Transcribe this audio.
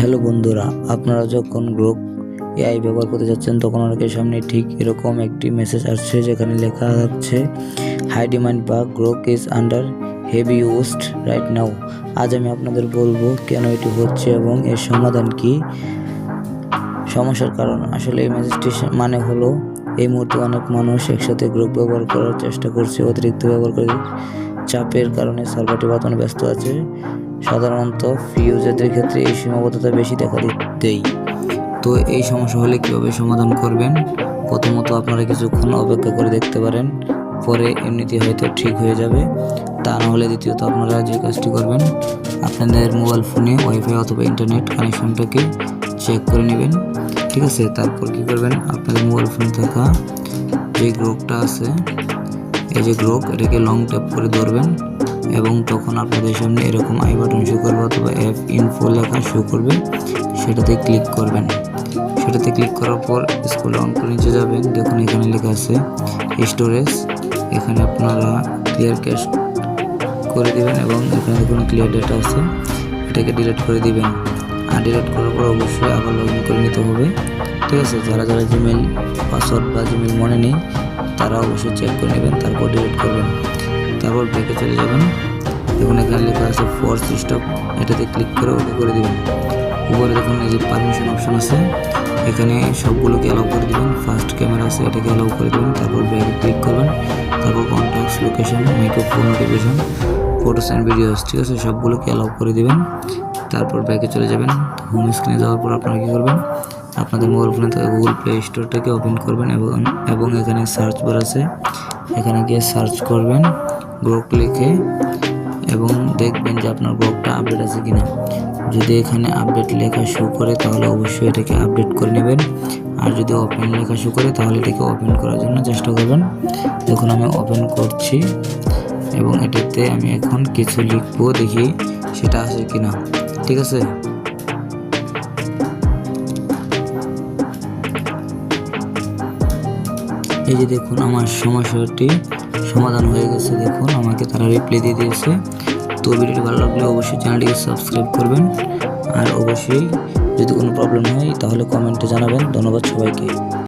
Hello বন্ধুরা, আপনারা যখন গ্রোক এআই ব্যবহার করতে যাচ্ছেন তখন অনেকের সামনে ঠিক এরকম একটি মেসেজ আসছে যেখানে লেখা আছে হাই ডিমান্ড বা Grok is under heavy used right now. আজ আমি আপনাদের বলবো কেন এটি হচ্ছে এবং এর সমাধান কি। সমস্যার কারণ আসলে এই মেসেজটি মানে হলো এই মুহূর্তে অনেক মানুষ একসাথে গ্রোক ব্যবহার করার চেষ্টা করছে। অতিরিক্ত ব্যবহার করে চাপের কারণে সার্ভারটি বর্তমানে ব্যস্ত আছে। সাধারণত ফ্রি ইউজারদের ক্ষেত্রে এই সীমাবদ্ধতা বেশি দেখা দেয়। তো এই সমস্যা হলে কীভাবে সমাধান করবেন? প্রথমত আপনারা কিছুক্ষণ অপেক্ষা করে দেখতে পারেন, পরে এমনিতে হয়তো ঠিক হয়ে যাবে। তা না হলে দ্বিতীয়ত আপনারা যে কাজটি করবেন, আপনাদের মোবাইল ফোনে ওয়াইফাই অথবা ইন্টারনেট কানেকশনটাকে চেক করে নেবেন। ঠিক আছে, তারপর কি করবেন, আপনাদের মোবাইল ফোনে থাকা যে গ্রোকটা আছে, এই যে গ্রোক, এটাকে লং ট্যাপ করে ধরবেন এবং তখন আপনাদের সামনে এরকম আই বাটন শো করবে অথবা অ্যাপ ইনফো লেখা শো করবে, সেটাতে ক্লিক করবেন। সেটাতে ক্লিক করার পর স্ক্রল ডাউন করে নিচে যাবেন, দেখুন এখানে লেখা আছে স্টোরেজ। এখানে আপনারা ক্লিয়ার ক্যাশ করে দিবেন এবং এখানে দেখুন ক্লিয়ার ডেটা আছে, এটাকে ডিলিট করে দিবেন। আর ডিলিট করার পর অবশ্যই আবার লগ ইন করে নিতে হবে। ঠিক আছে, যারা যারা জিমেল পাসওয়ার্ড বা জিমেল মনে নেই তারা অবশ্যই চেক করে নেবেন, তারপর ডিলিট করবেন। তারপর ব্যাকে চলে যাবেন, দেখুন এখানে লেখা আছে ফোর্স স্টপ, এটাতে ক্লিক করে ওকে করে দেবেন। উপরে দেখুন এই যে পারমিশন অপশন আছে, এখানে সবগুলোকে অ্যালাউ করে দেবেন। ফার্স্ট ক্যামেরা আছে, এটাকে অ্যালাউ করে দেবেন। তারপর ব্যাকে ক্লিক করবেন, তারপর contacts, location, microphone, notification, photos and videos, ঠিক আছে, সবগুলোকে অ্যালাউ করে দেবেন। তারপর ব্যাকে চলে যাবেন। হোম স্ক্রিনে যাওয়ার পর আপনারা কী করবেন, আপনাদের মোবাইল ফোনে থাকা গুগল প্লে স্টোরটাকে ওপেন করবেন এবং এখানে সার্চ বার আছে, এখানে গিয়ে সার্চ করবেন গ্রোক লিখে এবং দেখবেন যে আপনার গ্রোকটা আপডেট আছে কিনা। যদি এখানে আপডেট লেখা শো করে তাহলে অবশ্যই এটাকে আপডেট করে নেবেন, আর যদি ওপেন লেখা শো করে তাহলে এটাকে ওপেন করার জন্য চেষ্টা করবেন। দেখুন আমি ওপেন করছি এবং এটাতে আমি এখন কিছু লিখবো, দেখি সেটা আছে কিনা। ঠিক আছে, এই যে দেখুন আমার সমস্যাটি সমাধান হয়ে গেছে। দেখুন আমাকে তারা রিপ্লাই দিয়ে দিয়েছে। তো ভিডিওটি ভালো লাগলে অবশ্যই চ্যানেলটিকে সাবস্ক্রাইব করবেন, আর অবশ্যই যদি কোনো প্রবলেম হয় তাহলে কমেন্টে জানাবেন। ধন্যবাদ সবাইকে।